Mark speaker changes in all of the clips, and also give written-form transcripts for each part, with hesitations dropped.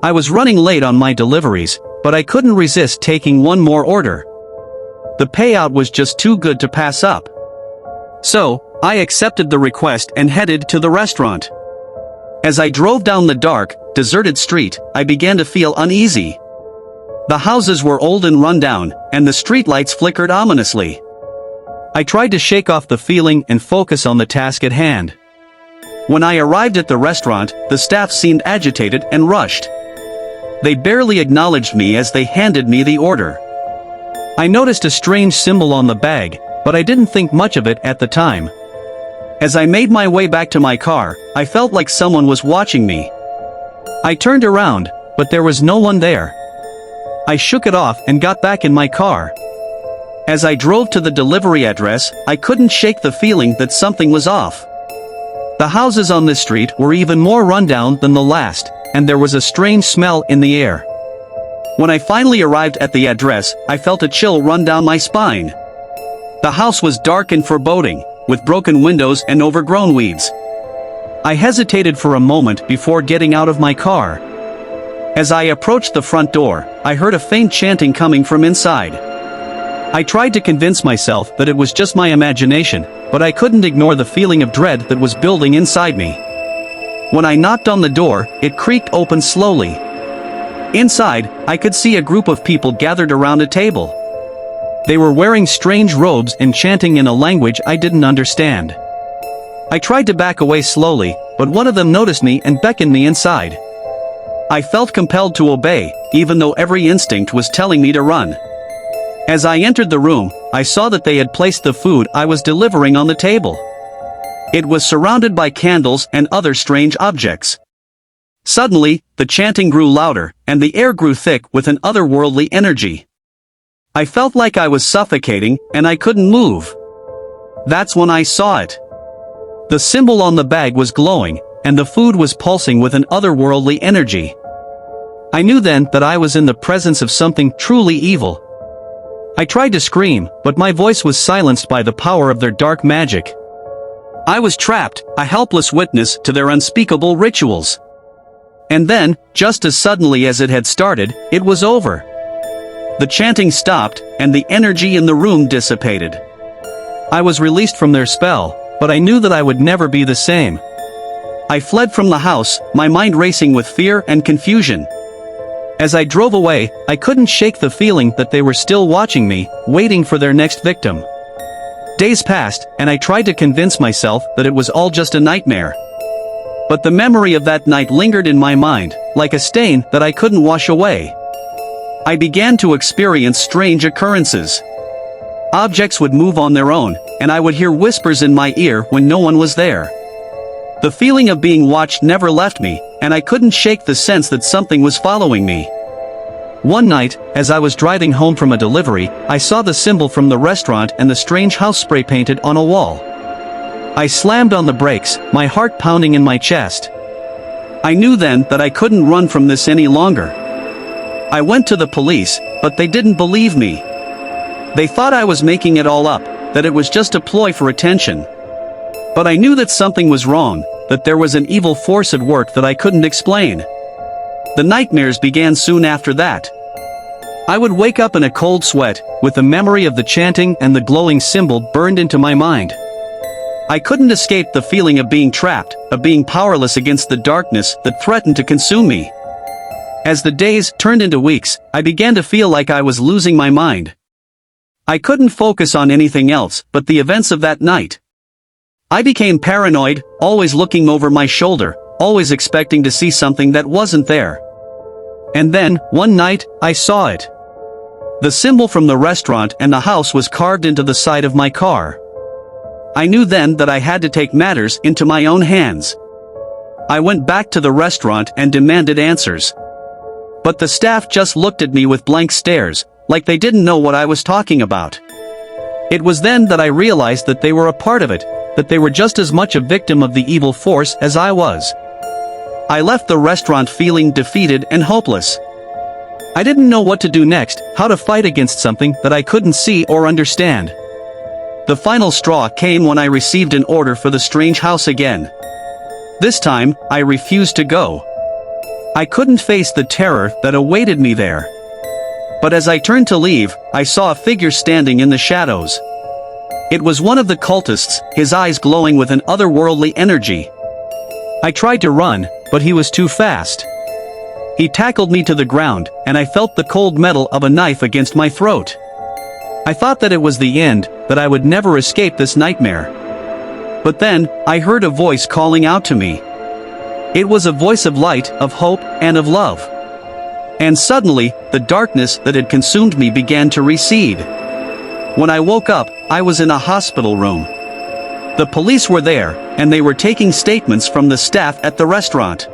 Speaker 1: I was running late on my deliveries, but I couldn't resist taking one more order. The payout was just too good to pass up. So, I accepted the request and headed to the restaurant. As I drove down the dark, deserted street, I began to feel uneasy. The houses were old and run down, and the streetlights flickered ominously. I tried to shake off the feeling and focus on the task at hand. When I arrived at the restaurant, the staff seemed agitated and rushed. They barely acknowledged me as they handed me the order. I noticed a strange symbol on the bag, but I didn't think much of it at the time. As I made my way back to my car, I felt like someone was watching me. I turned around, but there was no one there. I shook it off and got back in my car. As I drove to the delivery address, I couldn't shake the feeling that something was off. The houses on this street were even more rundown than the last, and there was a strange smell in the air. When I finally arrived at the address, I felt a chill run down my spine. The house was dark and foreboding, with broken windows and overgrown weeds. I hesitated for a moment before getting out of my car. As I approached the front door, I heard a faint chanting coming from inside. I tried to convince myself that it was just my imagination, but I couldn't ignore the feeling of dread that was building inside me. When I knocked on the door, it creaked open slowly. Inside, I could see a group of people gathered around a table. They were wearing strange robes and chanting in a language I didn't understand. I tried to back away slowly, but one of them noticed me and beckoned me inside. I felt compelled to obey, even though every instinct was telling me to run. As I entered the room, I saw that they had placed the food I was delivering on the table. It was surrounded by candles and other strange objects. Suddenly, the chanting grew louder, and the air grew thick with an otherworldly energy. I felt like I was suffocating, and I couldn't move. That's when I saw it. The symbol on the bag was glowing, and the food was pulsing with an otherworldly energy. I knew then that I was in the presence of something truly evil. I tried to scream, but my voice was silenced by the power of their dark magic. I was trapped, a helpless witness to their unspeakable rituals. And then, just as suddenly as it had started, it was over. The chanting stopped, and the energy in the room dissipated. I was released from their spell, but I knew that I would never be the same. I fled from the house, my mind racing with fear and confusion. As I drove away, I couldn't shake the feeling that they were still watching me, waiting for their next victim. Days passed, and I tried to convince myself that it was all just a nightmare. But the memory of that night lingered in my mind, like a stain that I couldn't wash away. I began to experience strange occurrences. Objects would move on their own, and I would hear whispers in my ear when no one was there. The feeling of being watched never left me, and I couldn't shake the sense that something was following me. One night, as I was driving home from a delivery, I saw the symbol from the restaurant and the strange house spray painted on a wall. I slammed on the brakes, my heart pounding in my chest. I knew then that I couldn't run from this any longer. I went to the police, but they didn't believe me. They thought I was making it all up, that it was just a ploy for attention. But I knew that something was wrong, that there was an evil force at work that I couldn't explain. The nightmares began soon after that. I would wake up in a cold sweat, with the memory of the chanting and the glowing symbol burned into my mind. I couldn't escape the feeling of being trapped, of being powerless against the darkness that threatened to consume me. As the days turned into weeks, I began to feel like I was losing my mind. I couldn't focus on anything else but the events of that night. I became paranoid, always looking over my shoulder, always expecting to see something that wasn't there. And then, one night, I saw it. The symbol from the restaurant and the house was carved into the side of my car. I knew then that I had to take matters into my own hands. I went back to the restaurant and demanded answers. But the staff just looked at me with blank stares, like they didn't know what I was talking about. It was then that I realized that they were a part of it, that they were just as much a victim of the evil force as I was. I left the restaurant feeling defeated and hopeless. I didn't know what to do next, how to fight against something that I couldn't see or understand. The final straw came when I received an order for the strange house again. This time, I refused to go. I couldn't face the terror that awaited me there. But as I turned to leave, I saw a figure standing in the shadows. It was one of the cultists, his eyes glowing with an otherworldly energy. I tried to run, but he was too fast. He tackled me to the ground, and I felt the cold metal of a knife against my throat. I thought that it was the end, that I would never escape this nightmare. But then, I heard a voice calling out to me. It was a voice of light, of hope, and of love. And suddenly, the darkness that had consumed me began to recede. When I woke up, I was in a hospital room. The police were there, and they were taking statements from the staff at the restaurant.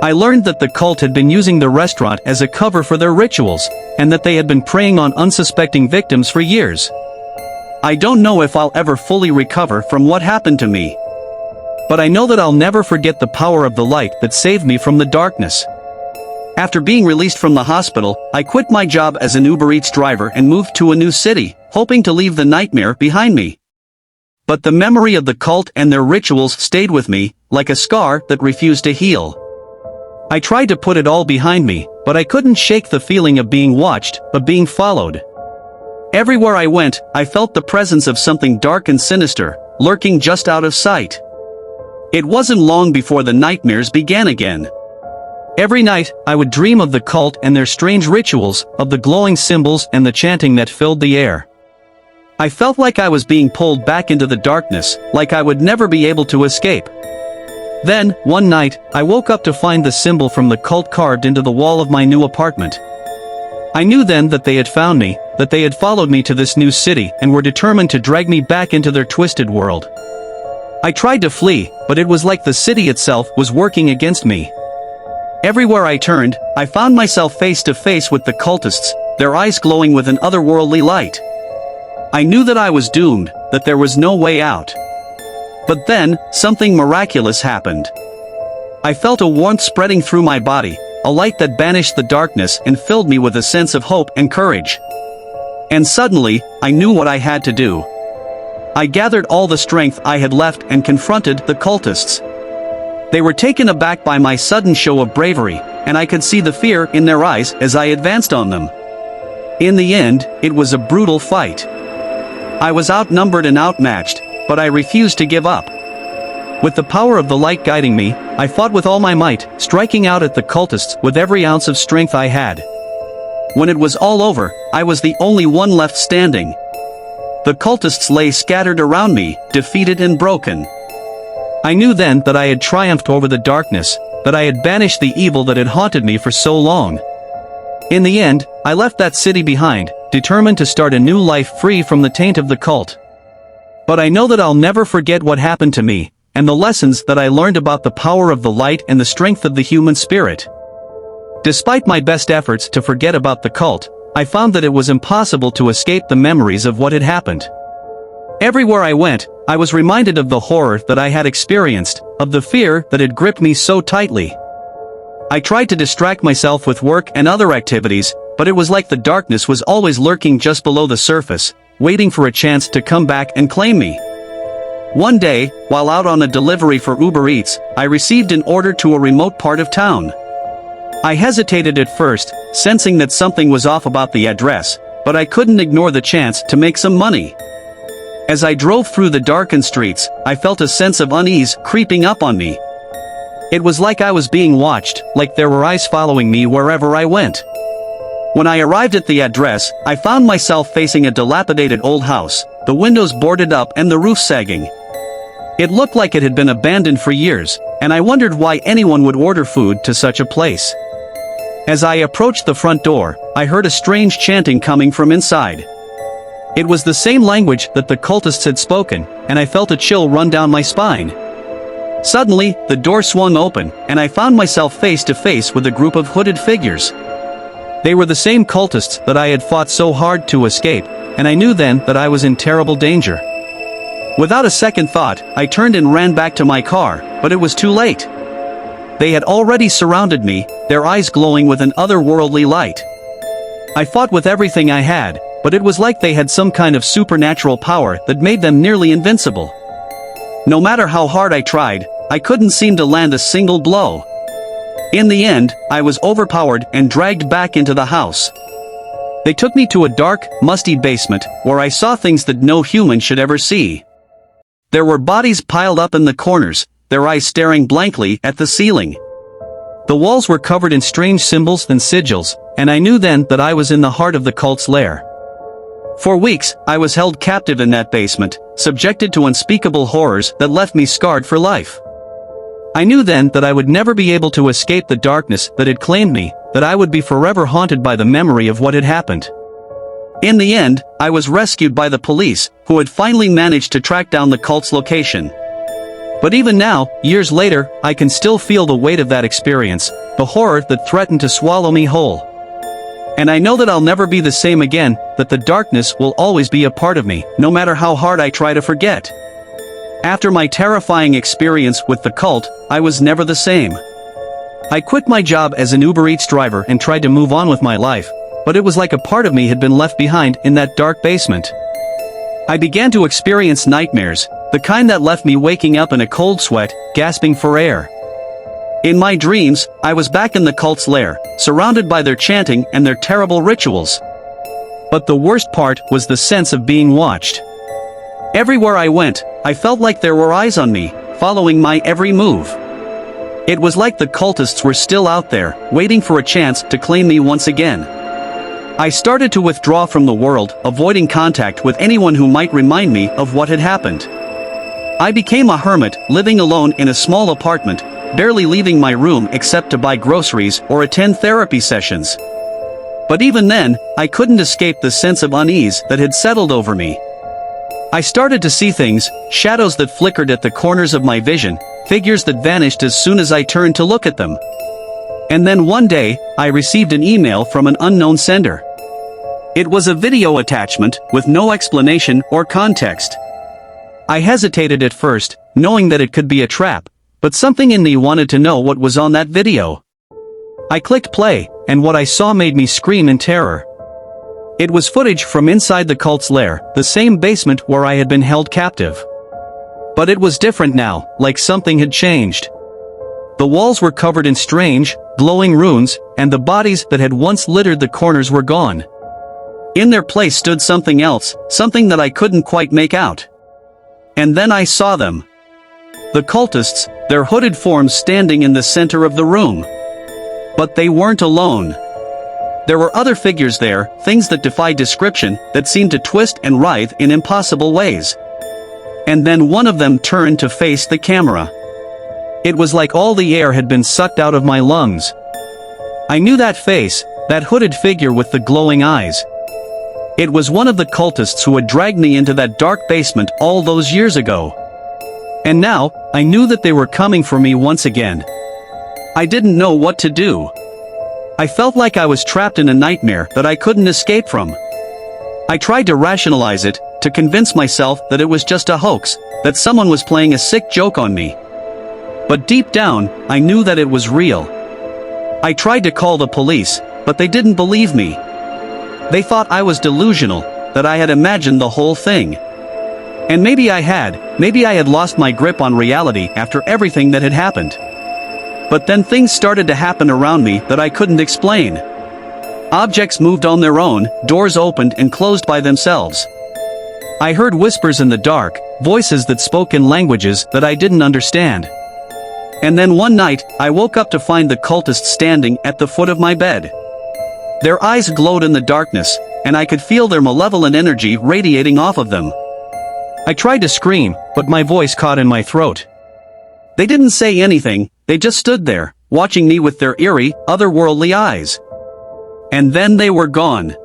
Speaker 1: I learned that the cult had been using the restaurant as a cover for their rituals, and that they had been preying on unsuspecting victims for years. I don't know if I'll ever fully recover from what happened to me. But I know that I'll never forget the power of the light that saved me from the darkness. After being released from the hospital, I quit my job as an Uber Eats driver and moved to a new city, hoping to leave the nightmare behind me. But the memory of the cult and their rituals stayed with me, like a scar that refused to heal. I tried to put it all behind me, but I couldn't shake the feeling of being watched, of being followed. Everywhere I went, I felt the presence of something dark and sinister, lurking just out of sight. It wasn't long before the nightmares began again. Every night, I would dream of the cult and their strange rituals, of the glowing symbols and the chanting that filled the air. I felt like I was being pulled back into the darkness, like I would never be able to escape. Then, one night, I woke up to find the symbol from the cult carved into the wall of my new apartment. I knew then that they had found me, that they had followed me to this new city and were determined to drag me back into their twisted world. I tried to flee, but it was like the city itself was working against me. Everywhere I turned, I found myself face to face with the cultists, their eyes glowing with an otherworldly light. I knew that I was doomed, that there was no way out. But then, something miraculous happened. I felt a warmth spreading through my body, a light that banished the darkness and filled me with a sense of hope and courage. And suddenly, I knew what I had to do. I gathered all the strength I had left and confronted the cultists. They were taken aback by my sudden show of bravery, and I could see the fear in their eyes as I advanced on them. In the end, it was a brutal fight. I was outnumbered and outmatched, but I refused to give up. With the power of the light guiding me, I fought with all my might, striking out at the cultists with every ounce of strength I had. When it was all over, I was the only one left standing. The cultists lay scattered around me, defeated and broken. I knew then that I had triumphed over the darkness, that I had banished the evil that had haunted me for so long. In the end, I left that city behind, determined to start a new life free from the taint of the cult. But I know that I'll never forget what happened to me, and the lessons that I learned about the power of the light and the strength of the human spirit. Despite my best efforts to forget about the cult, I found that it was impossible to escape the memories of what had happened. Everywhere I went, I was reminded of the horror that I had experienced, of the fear that had gripped me so tightly. I tried to distract myself with work and other activities, but it was like the darkness was always lurking just below the surface, waiting for a chance to come back and claim me. One day, while out on a delivery for Uber Eats, I received an order to a remote part of town. I hesitated at first, sensing that something was off about the address, but I couldn't ignore the chance to make some money. As I drove through the darkened streets, I felt a sense of unease creeping up on me. It was like I was being watched, like there were eyes following me wherever I went. When I arrived at the address, I found myself facing a dilapidated old house, the windows boarded up and the roof sagging. It looked like it had been abandoned for years, and I wondered why anyone would order food to such a place. As I approached the front door, I heard a strange chanting coming from inside. It was the same language that the cultists had spoken, and I felt a chill run down my spine. Suddenly, the door swung open, and I found myself face to face with a group of hooded figures. They were the same cultists that I had fought so hard to escape, and I knew then that I was in terrible danger. Without a second thought, I turned and ran back to my car, but it was too late. They had already surrounded me, their eyes glowing with an otherworldly light. I fought with everything I had, but it was like they had some kind of supernatural power that made them nearly invincible. No matter how hard I tried, I couldn't seem to land a single blow. In the end, I was overpowered and dragged back into the house. They took me to a dark, musty basement, where I saw things that no human should ever see. There were bodies piled up in the corners, their eyes staring blankly at the ceiling. The walls were covered in strange symbols and sigils, and I knew then that I was in the heart of the cult's lair. For weeks, I was held captive in that basement, subjected to unspeakable horrors that left me scarred for life. I knew then that I would never be able to escape the darkness that had claimed me, that I would be forever haunted by the memory of what had happened. In the end, I was rescued by the police, who had finally managed to track down the cult's location. But even now, years later, I can still feel the weight of that experience, the horror that threatened to swallow me whole. And I know that I'll never be the same again, that the darkness will always be a part of me, no matter how hard I try to forget. After my terrifying experience with the cult, I was never the same. I quit my job as an Uber Eats driver and tried to move on with my life, but it was like a part of me had been left behind in that dark basement. I began to experience nightmares, the kind that left me waking up in a cold sweat, gasping for air. In my dreams, I was back in the cult's lair, surrounded by their chanting and their terrible rituals. But the worst part was the sense of being watched. Everywhere I went, I felt like there were eyes on me, following my every move. It was like the cultists were still out there, waiting for a chance to claim me once again. I started to withdraw from the world, avoiding contact with anyone who might remind me of what had happened. I became a hermit, living alone in a small apartment, barely leaving my room except to buy groceries or attend therapy sessions. But even then, I couldn't escape the sense of unease that had settled over me. I started to see things, shadows that flickered at the corners of my vision, figures that vanished as soon as I turned to look at them. And then one day, I received an email from an unknown sender. It was a video attachment, with no explanation or context. I hesitated at first, knowing that it could be a trap, but something in me wanted to know what was on that video. I clicked play, and what I saw made me scream in terror. It was footage from inside the cult's lair, the same basement where I had been held captive. But it was different now, like something had changed. The walls were covered in strange, glowing runes, and the bodies that had once littered the corners were gone. In their place stood something else, something that I couldn't quite make out. And then I saw them. The cultists, their hooded forms standing in the center of the room. But they weren't alone. There were other figures there, things that defy description, that seemed to twist and writhe in impossible ways. And then one of them turned to face the camera. It was like all the air had been sucked out of my lungs. I knew that face, that hooded figure with the glowing eyes. It was one of the cultists who had dragged me into that dark basement all those years ago. And now, I knew that they were coming for me once again. I didn't know what to do. I felt like I was trapped in a nightmare that I couldn't escape from. I tried to rationalize it, to convince myself that it was just a hoax, that someone was playing a sick joke on me. But deep down, I knew that it was real. I tried to call the police, but they didn't believe me. They thought I was delusional, that I had imagined the whole thing. And maybe I had lost my grip on reality after everything that had happened. But then things started to happen around me that I couldn't explain. Objects moved on their own, doors opened and closed by themselves. I heard whispers in the dark, voices that spoke in languages that I didn't understand. And then one night, I woke up to find the cultists standing at the foot of my bed. Their eyes glowed in the darkness, and I could feel their malevolent energy radiating off of them. I tried to scream, but my voice caught in my throat. They didn't say anything, they just stood there, watching me with their eerie, otherworldly eyes. And then they were gone.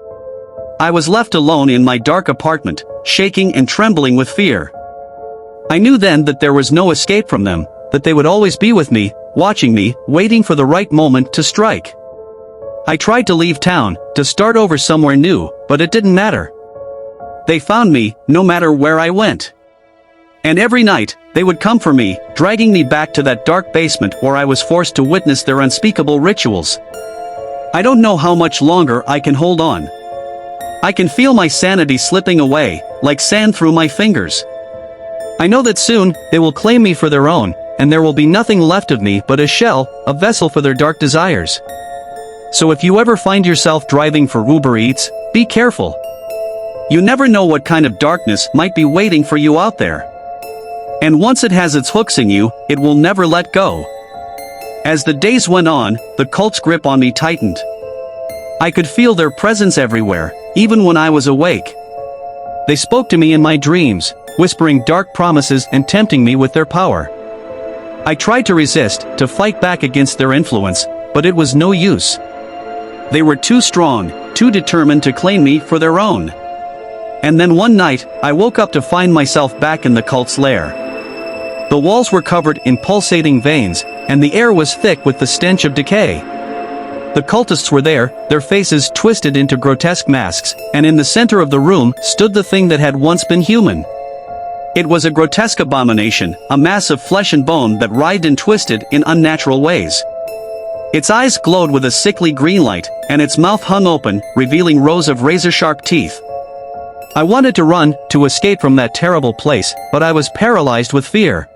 Speaker 1: I was left alone in my dark apartment, shaking and trembling with fear. I knew then that there was no escape from them, that they would always be with me, watching me, waiting for the right moment to strike. I tried to leave town, to start over somewhere new, but it didn't matter. They found me, no matter where I went. And every night, they would come for me, dragging me back to that dark basement where I was forced to witness their unspeakable rituals. I don't know how much longer I can hold on. I can feel my sanity slipping away, like sand through my fingers. I know that soon, they will claim me for their own, and there will be nothing left of me but a shell, a vessel for their dark desires. So if you ever find yourself driving for Uber Eats, be careful. You never know what kind of darkness might be waiting for you out there. And once it has its hooks in you, it will never let go. As the days went on, the cult's grip on me tightened. I could feel their presence everywhere, even when I was awake. They spoke to me in my dreams, whispering dark promises and tempting me with their power. I tried to resist, to fight back against their influence, but it was no use. They were too strong, too determined to claim me for their own. And then one night, I woke up to find myself back in the cult's lair. The walls were covered in pulsating veins, and the air was thick with the stench of decay. The cultists were there, their faces twisted into grotesque masks, and in the center of the room stood the thing that had once been human. It was a grotesque abomination, a mass of flesh and bone that writhed and twisted in unnatural ways. Its eyes glowed with a sickly green light, and its mouth hung open, revealing rows of razor-sharp teeth. I wanted to run, to escape from that terrible place, but I was paralyzed with fear.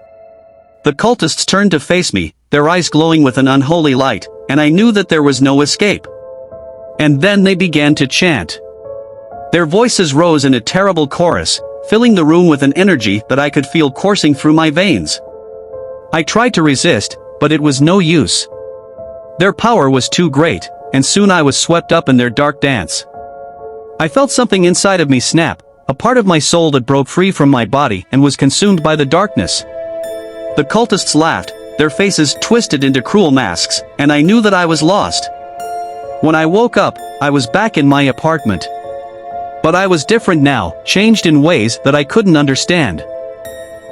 Speaker 1: The cultists turned to face me, their eyes glowing with an unholy light, and I knew that there was no escape. And then they began to chant. Their voices rose in a terrible chorus, filling the room with an energy that I could feel coursing through my veins. I tried to resist, but it was no use. Their power was too great, and soon I was swept up in their dark dance. I felt something inside of me snap, a part of my soul that broke free from my body and was consumed by the darkness. The cultists laughed, their faces twisted into cruel masks, and I knew that I was lost. When I woke up, I was back in my apartment. But I was different now, changed in ways that I couldn't understand.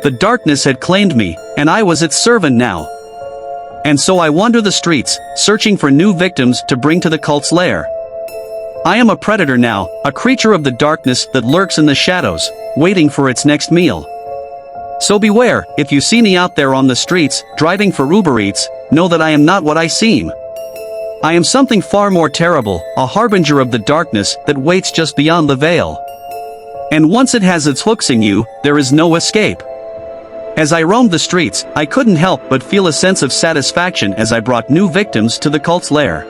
Speaker 1: The darkness had claimed me, and I was its servant now. And so I wander the streets, searching for new victims to bring to the cult's lair. I am a predator now, a creature of the darkness that lurks in the shadows, waiting for its next meal. So beware, if you see me out there on the streets, driving for Uber Eats, know that I am not what I seem. I am something far more terrible, a harbinger of the darkness that waits just beyond the veil. And once it has its hooks in you, there is no escape. As I roamed the streets, I couldn't help but feel a sense of satisfaction as I brought new victims to the cult's lair.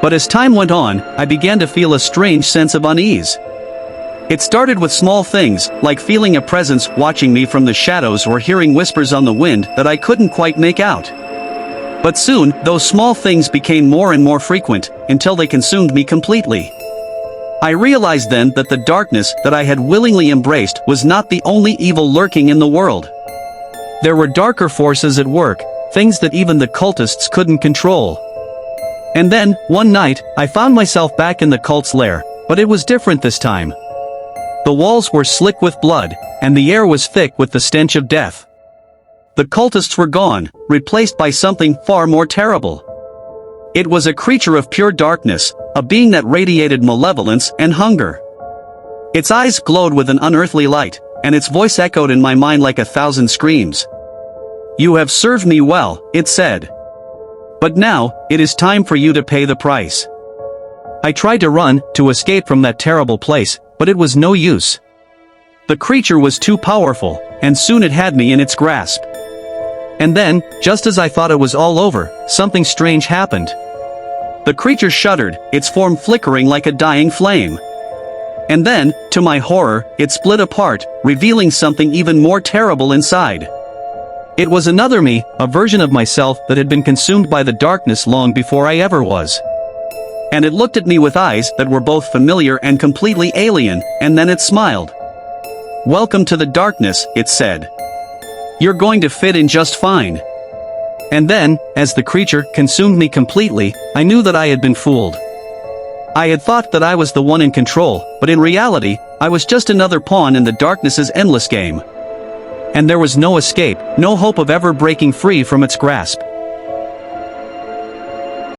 Speaker 1: But as time went on, I began to feel a strange sense of unease. It started with small things, like feeling a presence watching me from the shadows or hearing whispers on the wind that I couldn't quite make out. But soon, those small things became more and more frequent, until they consumed me completely. I realized then that the darkness that I had willingly embraced was not the only evil lurking in the world. There were darker forces at work, things that even the cultists couldn't control. And then, one night, I found myself back in the cult's lair, but it was different this time. The walls were slick with blood, and the air was thick with the stench of death. The cultists were gone, replaced by something far more terrible. It was a creature of pure darkness, a being that radiated malevolence and hunger. Its eyes glowed with an unearthly light, and its voice echoed in my mind like 1,000 screams. "You have served me well," it said. "But now, it is time for you to pay the price." I tried to run, to escape from that terrible place, but it was no use. The creature was too powerful, and soon it had me in its grasp. And then, just as I thought it was all over, something strange happened. The creature shuddered, its form flickering like a dying flame. And then, to my horror, it split apart, revealing something even more terrible inside. It was another me, a version of myself that had been consumed by the darkness long before I ever was. And it looked at me with eyes that were both familiar and completely alien, and then it smiled. "Welcome to the darkness," it said. "You're going to fit in just fine." And then, as the creature consumed me completely, I knew that I had been fooled. I had thought that I was the one in control, but in reality, I was just another pawn in the darkness's endless game. And there was no escape, no hope of ever breaking free from its grasp.